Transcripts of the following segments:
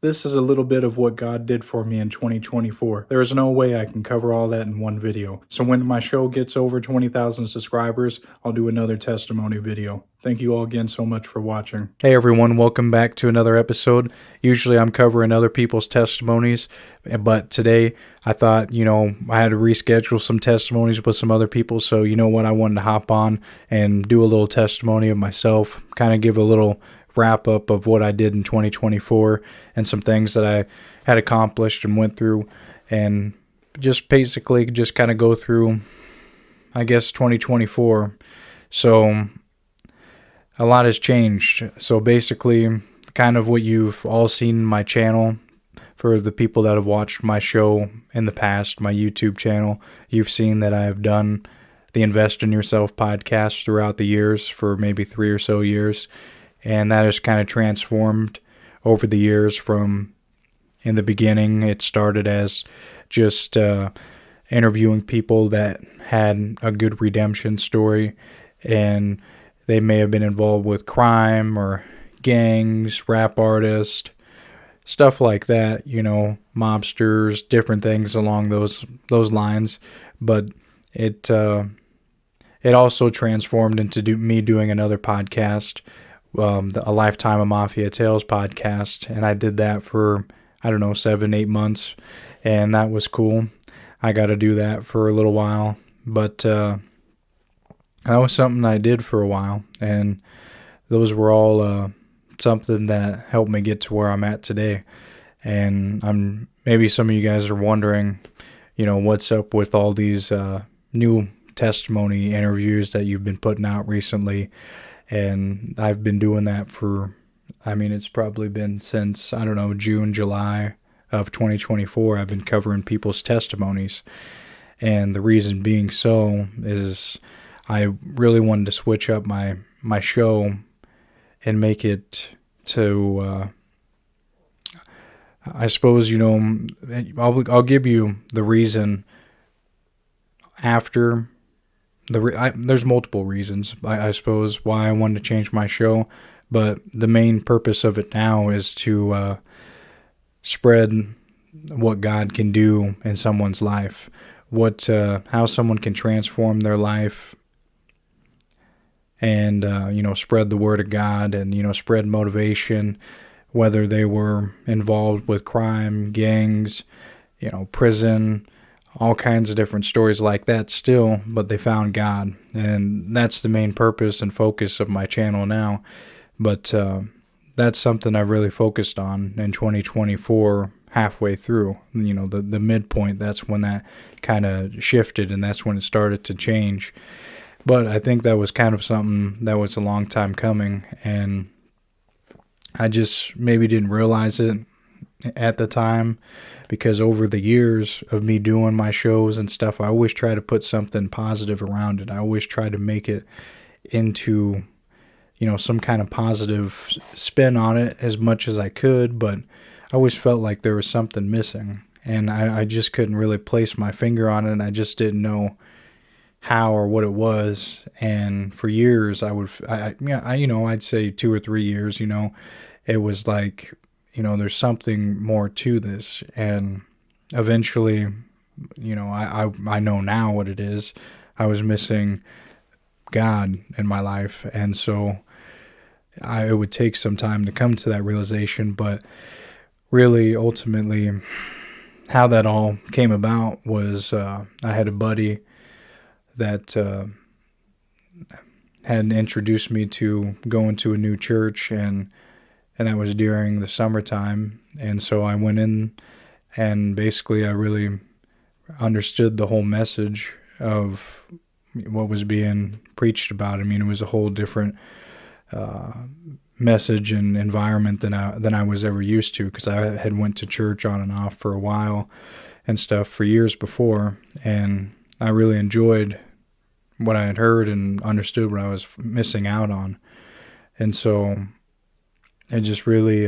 This is a little bit of what God did for me in 2024. There is no way I can cover all that in one video. So when my show gets over 20,000 subscribers, I'll do another testimony video. Thank you all again so much for watching. Hey everyone, welcome back to another episode. Usually I'm covering other people's testimonies, but today I thought, I had to reschedule some testimonies with some other people. So you know what, I wanted to hop on and do a little testimony of myself, kind of give a little wrap up of what I did in 2024 and some things that I had accomplished and went through, and just basically just kind of go through, I guess, 2024. So a lot has changed. So basically kind of what you've all seen in my channel, for the people that have watched my show in the past, my YouTube channel, you've seen that I have done the Invest in Yourself podcast throughout the years for maybe 3 or so years. And that has kind of transformed over the years. From in the beginning, it started as just interviewing people that had a good redemption story, and they may have been involved with crime or gangs, rap artists, stuff like that, mobsters, different things along those lines. But it also transformed into me doing another podcast, a Lifetime of Mafia Tales podcast, and I did that for 7-8 months, and that was cool. I got to do that for a little while, but that was something I did for a while, and those were all something that helped me get to where I'm at today. And maybe some of you guys are wondering, what's up with all these new testimony interviews that you've been putting out recently. And I've been doing that for, it's probably been since, June, July of 2024. I've been covering people's testimonies. And the reason being so is I really wanted to switch up my show and make it to, I suppose, I'll give you the reason after. There's multiple reasons, I suppose, why I wanted to change my show, but the main purpose of it now is to spread what God can do in someone's life, how someone can transform their life, and spread the word of God, and spread motivation, whether they were involved with crime, gangs, prison, all kinds of different stories like that still, but they found God. And that's the main purpose and focus of my channel now. But that's something I've really focused on in 2024, halfway through. The midpoint, that's when that kind of shifted, and that's when it started to change. But I think that was kind of something that was a long time coming, and I just maybe didn't realize it at the time, because over the years of me doing my shows and stuff, I always try to put something positive around it. I always try to make it into, some kind of positive spin on it as much as I could, but I always felt like there was something missing, and I just couldn't really place my finger on it, and I just didn't know how or what it was. And for years, I'd say 2 or 3 years, it was like, there's something more to this. And eventually, I know now what it is. I was missing God in my life. And so it would take some time to come to that realization. But really, ultimately, how that all came about was I had a buddy that had introduced me to going to a new church, and that was during the summertime. And so I went in, and basically I really understood the whole message of what was being preached about. It was a whole different message and environment than I was ever used to, because I had went to church on and off for a while and stuff for years before, and I really enjoyed what I had heard and understood what I was missing out on. And so it just really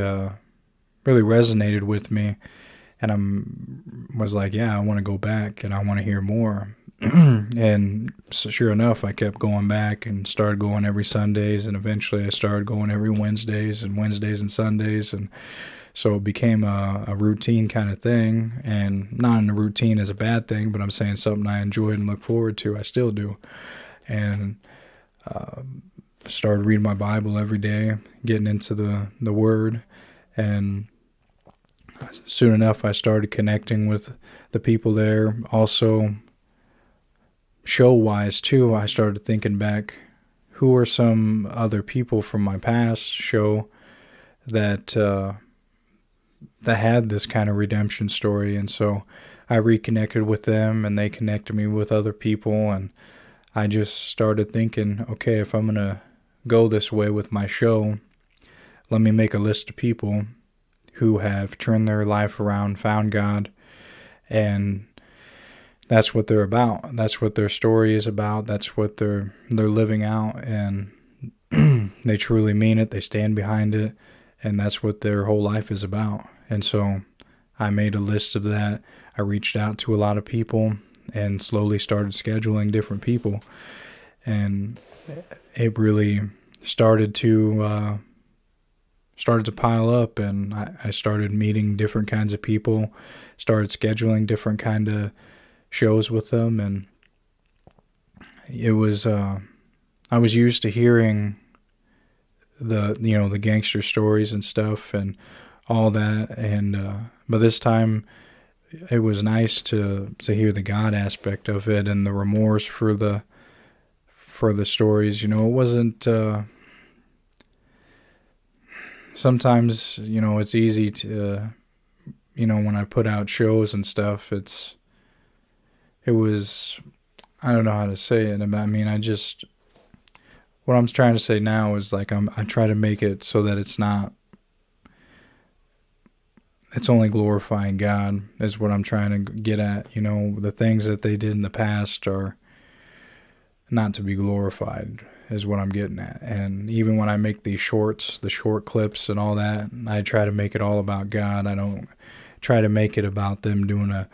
resonated with me, and I was like, yeah, I want to go back and I want to hear more. And so sure enough, I kept going back and started going every Sundays, and eventually I started going every Wednesdays and Sundays, and so it became a routine kind of thing. And not in a routine as a bad thing, but I'm saying something I enjoyed and look forward to. I still do. And started reading my Bible every day, getting into the Word, and soon enough I started connecting with the people there. Also, show-wise too, I started thinking back, who are some other people from my past show that that had this kind of redemption story, and so I reconnected with them, and they connected me with other people, and I just started thinking, okay, if I'm gonna go this way with my show, let me make a list of people who have turned their life around, found God, and that's what they're about. That's what their story is about. That's what they're living out, and they truly mean it. They stand behind it, and that's what their whole life is about. And so I made a list of that. I reached out to a lot of people and slowly started scheduling different people, and it really started to pile up, and I started meeting different kinds of people, started scheduling different kind of shows with them, and it was I was used to hearing the gangster stories and stuff and all that, and but this time it was nice to hear the God aspect of it and the remorse for the stories. It wasn't sometimes it's easy to when I put out shows and stuff, it was, I don't know how to say it. I mean, what I'm trying to say now is like I try to make it so that it's only glorifying God is what I'm trying to get at. The things that they did in the past are not to be glorified is what I'm getting at. And even when I make these shorts, the short clips and all that, I try to make it all about God. I don't try to make it about them doing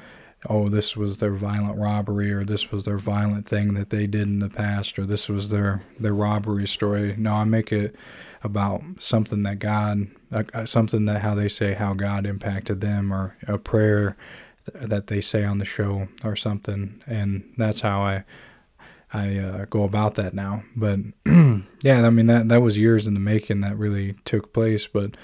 this was their violent robbery, or this was their violent thing that they did in the past, or this was their robbery story. No, I make it about something that God, something that how God impacted them, or a prayer that they say on the show or something. And that's how I go about that now. But yeah, I mean, that was years in the making that really took place. But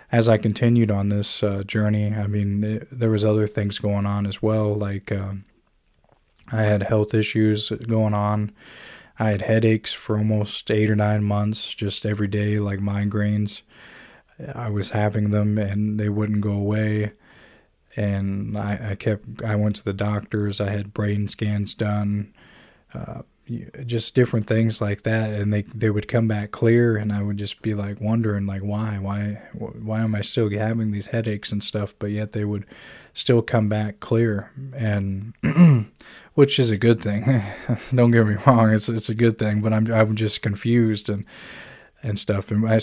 as I continued on this journey, I mean, there was other things going on as well. Like I had health issues going on. I had headaches for almost 8 or 9 months, just every day, like migraines. I was having them and they wouldn't go away. And I went to the doctors. I had brain scans done, just different things like that, and they would come back clear, and I would just be like wondering, like, why am I still having these headaches and stuff, but yet they would still come back clear, and which is a good thing. Don't get me wrong, it's a good thing, but I'm just confused and stuff, and I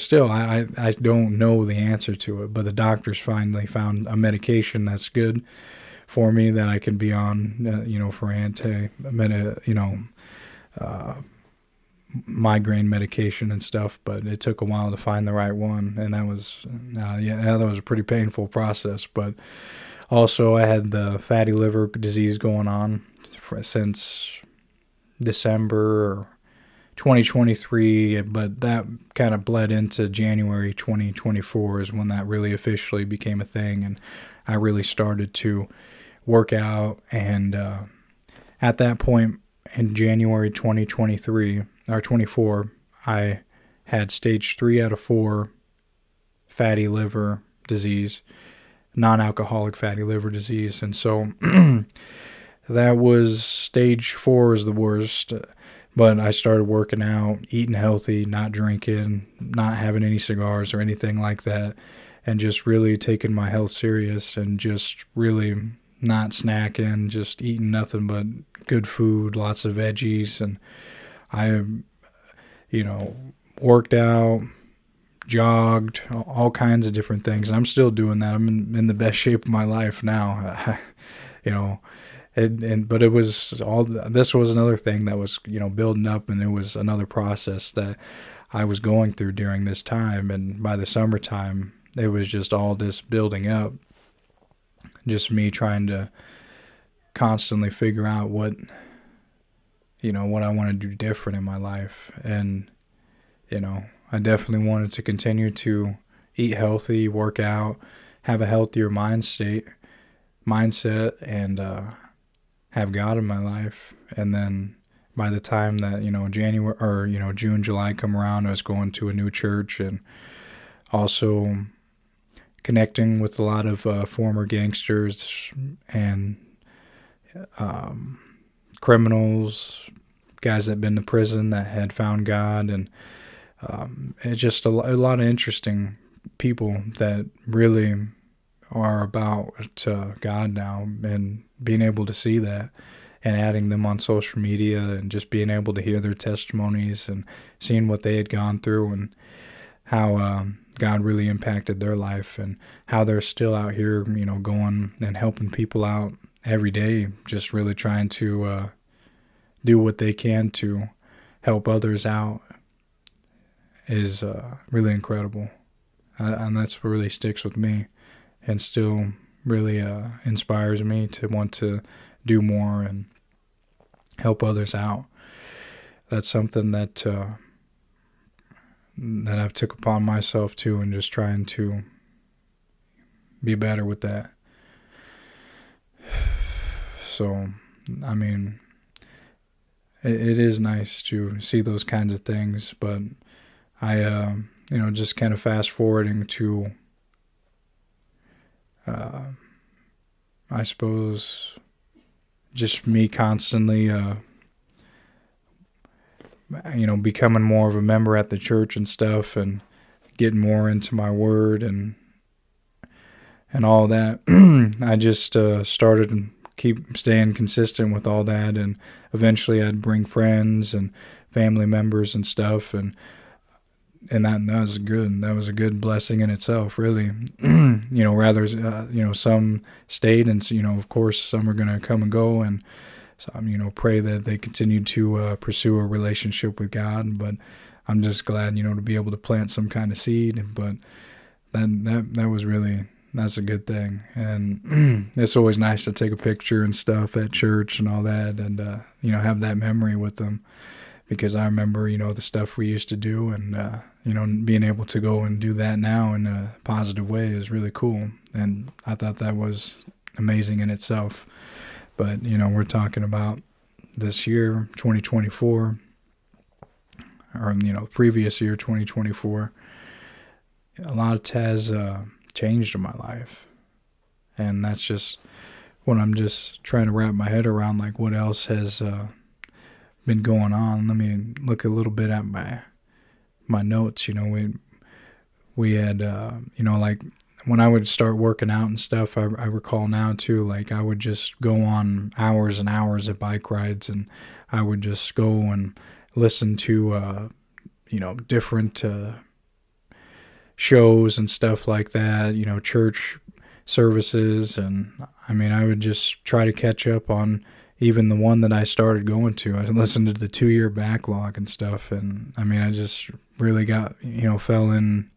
don't know the answer to it, but the doctors finally found a medication that's good for me that I can be on, for migraine medication and stuff, but it took a while to find the right one, and that was that was a pretty painful process. But also I had the fatty liver disease going on since December 2023, but that kind of bled into January 2024 is when that really officially became a thing, and I really started to work out. And at that point in January 2023 or 24, I had stage 3 out of 4 fatty liver disease, non-alcoholic fatty liver disease. And so that was stage 4 is the worst. But I started working out, eating healthy, not drinking, not having any cigars or anything like that, and just really taking my health serious and just really not snacking, just eating nothing but good food, lots of veggies. And I, worked out, jogged, all kinds of different things. And I'm still doing that. I'm in the best shape of my life now, But it was all, this was another thing that was, building up, and it was another process that I was going through during this time. And by the summertime, it was just all this building up, just me trying to constantly figure out what I want to do different in my life. And, I definitely wanted to continue to eat healthy, work out, have a healthier mindset, and have God in my life. And then by the time that, January, or, June, July come around, I was going to a new church, and also connecting with a lot of former gangsters and criminals, guys that had been to prison that had found God. And it's just a lot of interesting people that really are about God now, and being able to see that and adding them on social media, and just being able to hear their testimonies and seeing what they had gone through, and how God really impacted their life, and how they're still out here, going and helping people out every day, just really trying to do what they can to help others out, is really incredible. And that's what really sticks with me, and still really inspires me to want to do more and help others out. That's something that I've took upon myself too, and just trying to be better with that. So, I mean, it is nice to see those kinds of things, but I, just kind of fast forwarding to, I suppose, just me constantly, becoming more of a member at the church and stuff, and getting more into my word and all that. I just started and keep staying consistent with all that, and eventually I'd bring friends and family members and stuff, and that was good. That was a good blessing in itself, really. Rather, some stayed, and of course, some are gonna come and go, and some, pray that they continue to pursue a relationship with God. But I'm just glad, to be able to plant some kind of seed. But that was really, that's a good thing. And it's always nice to take a picture and stuff at church and all that, and have that memory with them. Because I remember, the stuff we used to do, and, being able to go and do that now in a positive way is really cool. And I thought that was amazing in itself. But, we're talking about this year, 2024, or, previous year, 2024. A lot has changed in my life. And that's just what I'm just trying to wrap my head around, like what else has been going on. Let me look a little bit at my notes. We had like when I would start working out and stuff, I recall now too, like I would just go on hours and hours of bike rides, and I would just go and listen to different shows and stuff like that, church services. And I would just try to catch up on even the one that I started going to. I listened to the 2-year backlog and stuff, and I just really got, fell in,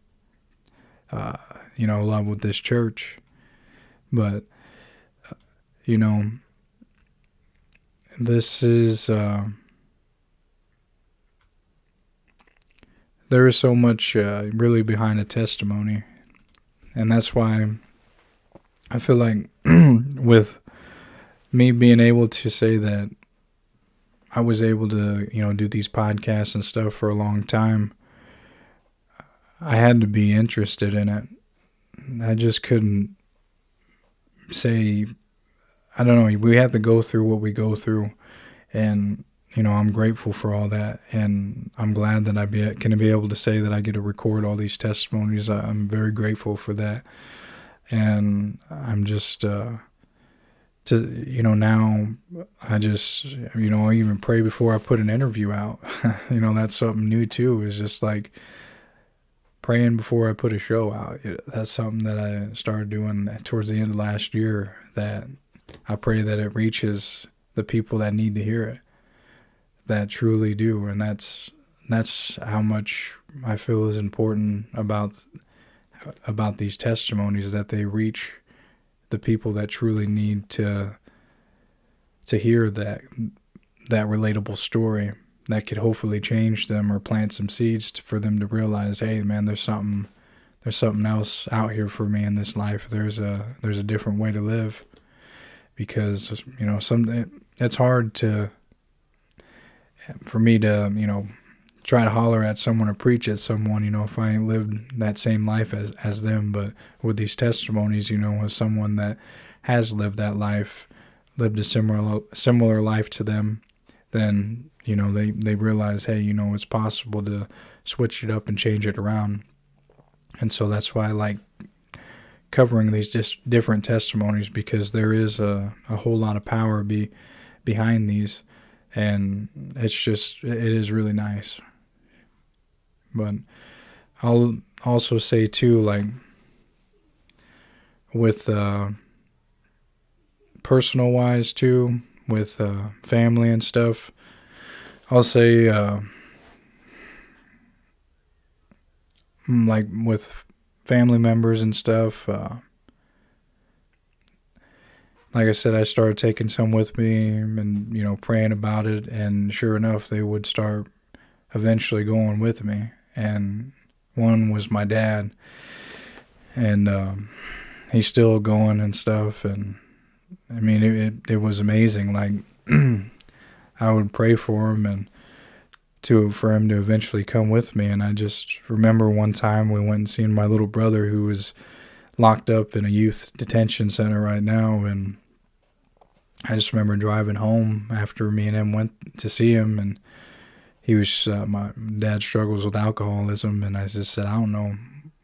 love with this church. But, this is, there is so much really behind a testimony, and that's why I feel like with me being able to say that I was able to, do these podcasts and stuff for a long time, I had to be interested in it. I just couldn't say, I don't know, we have to go through what we go through, and, I'm grateful for all that, and I'm glad that I can be able to say that I get to record all these testimonies. I'm very grateful for that, and I'm just, now I just, I even pray before I put an interview out. That's something new too, is just like praying before I put a show out. That's something that I started doing towards the end of last year, that I pray that it reaches the people that need to hear it, that truly do. And that's how much I feel is important about these testimonies, that they reach the people that truly need to hear that relatable story that could hopefully change them or plant some seeds for them to realize, hey man, there's something else out here for me in this life. There's a different way to live. Because it's hard for me to try to holler at someone or preach at someone, if I ain't lived that same life as them. But with these testimonies, with someone that has lived that life, lived a similar life to them, then they realize, hey, it's possible to switch it up and change it around. And so that's why I like covering these just different testimonies, because there is a whole lot of power behind these, and it is really nice. But I'll also say too, like with personal wise too, with family and stuff, I'll say like with family members and stuff, like I said, I started taking some with me and praying about it, and sure enough, they would start eventually going with me. And one was my dad, and he's still going and stuff. And I mean, it was amazing. Like I would pray for him and for him to eventually come with me. And I just remember one time we went and seen my little brother, who was locked up in a youth detention center right now. And I just remember driving home after me and him went to see him, and he was, my dad struggles with alcoholism, and I just said, I don't know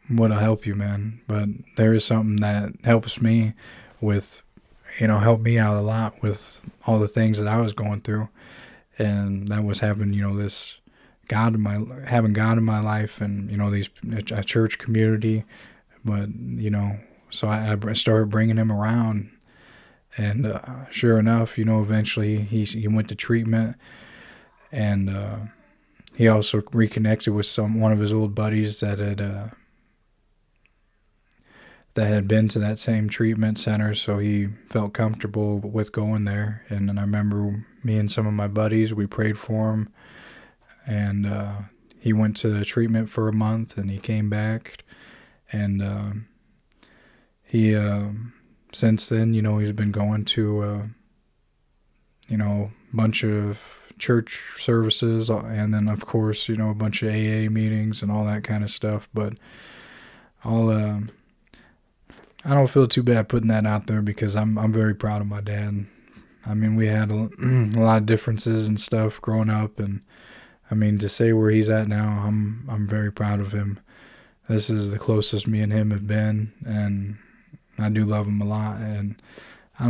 what'll help you, man, but there is something that helps me with, helped me out a lot with all the things that I was going through. And that was having, this having God in my life, and, a church community. But, so I started bringing him around, and sure enough, eventually he went to treatment, and he also reconnected with one of his old buddies that had been to that same treatment center, so he felt comfortable with going there. And then I remember me and some of my buddies, we prayed for him, and he went to the treatment for a month, and he came back, and he since then, he's been going to a bunch of church services, and then of course, a bunch of AA meetings and all that kind of stuff. But I don't feel too bad putting that out there, because I'm very proud of my dad. I mean, we had a lot of differences and stuff growing up, and I mean, to say where he's at now, I'm very proud of him. This is the closest me and him have been, and I do love him a lot. And I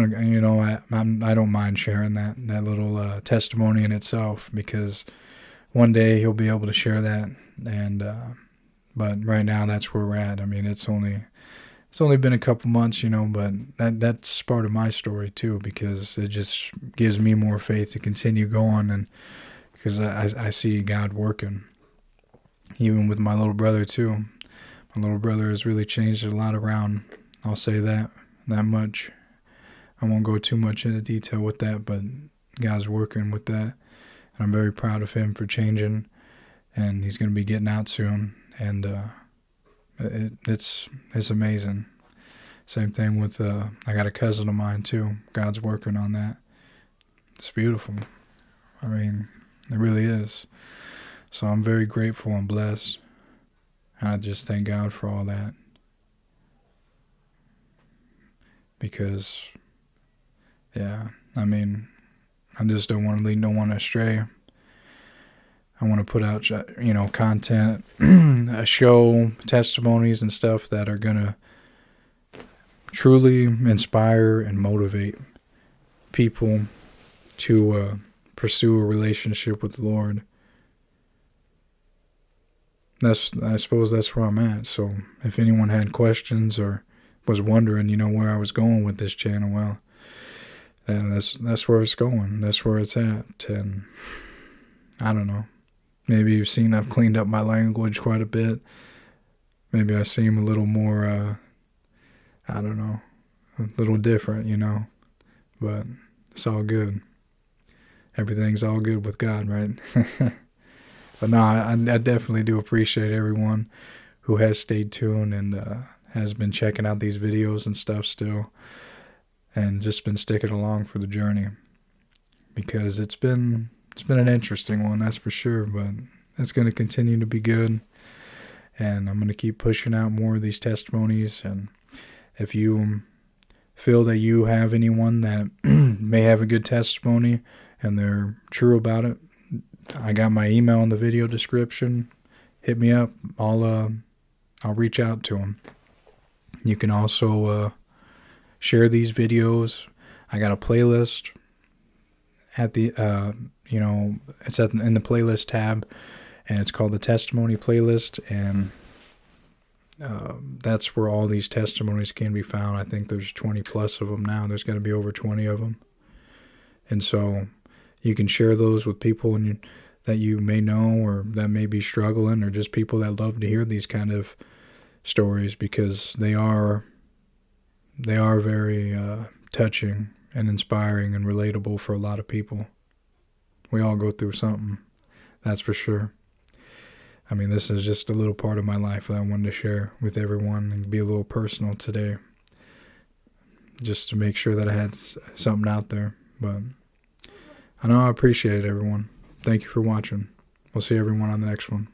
don't mind sharing that little testimony in itself, because one day he'll be able to share that. And but right now, that's where we're at. I mean, it's only been a couple months, but that's part of my story too, because it just gives me more faith to continue going, and because I see God working, even with my little brother too. My little brother has really changed a lot around. I'll say that much. I won't go too much into detail with that, but God's working with that, and I'm very proud of him for changing, and he's going to be getting out soon, and it's amazing. Same thing with I got a cousin of mine too. God's working on that. It's beautiful. I mean, it really is. So I'm very grateful and blessed, and I just thank God for all that, because yeah, I mean, I just don't want to lead no one astray. I want to put out, content, a show, testimonies and stuff that are going to truly inspire and motivate people to pursue a relationship with the Lord. I suppose that's where I'm at. So if anyone had questions or was wondering, where I was going with this channel, well, And that's where it's going. That's where it's at. And I don't know. Maybe you've seen I've cleaned up my language quite a bit. Maybe I seem a little more, I don't know, a little different, you know. But it's all good. Everything's all good with God, right? But no, I definitely do appreciate everyone who has stayed tuned and has been checking out these videos and stuff still, and just been sticking along for the journey, because it's been an interesting one, that's for sure. But it's going to continue to be good, and I'm going to keep pushing out more of these testimonies. And if you feel that you have anyone that may have a good testimony and they're true about it, I got my email in the video description. Hit me up. I'll reach out to them. You can also share these videos. I got a playlist at the it's in the playlist tab, and it's called the testimony playlist, and that's where all these testimonies can be found. I think there's 20 plus of them now. There's got to be over 20 of them, and so you can share those with people that you may know, or that may be struggling, or just people that love to hear these kind of stories, because they are very touching and inspiring and relatable for a lot of people. We all go through something, that's for sure. I mean, this is just a little part of my life that I wanted to share with everyone and be a little personal today, just to make sure that I had something out there. But I know I appreciate it, everyone. Thank you for watching. We'll see everyone on the next one.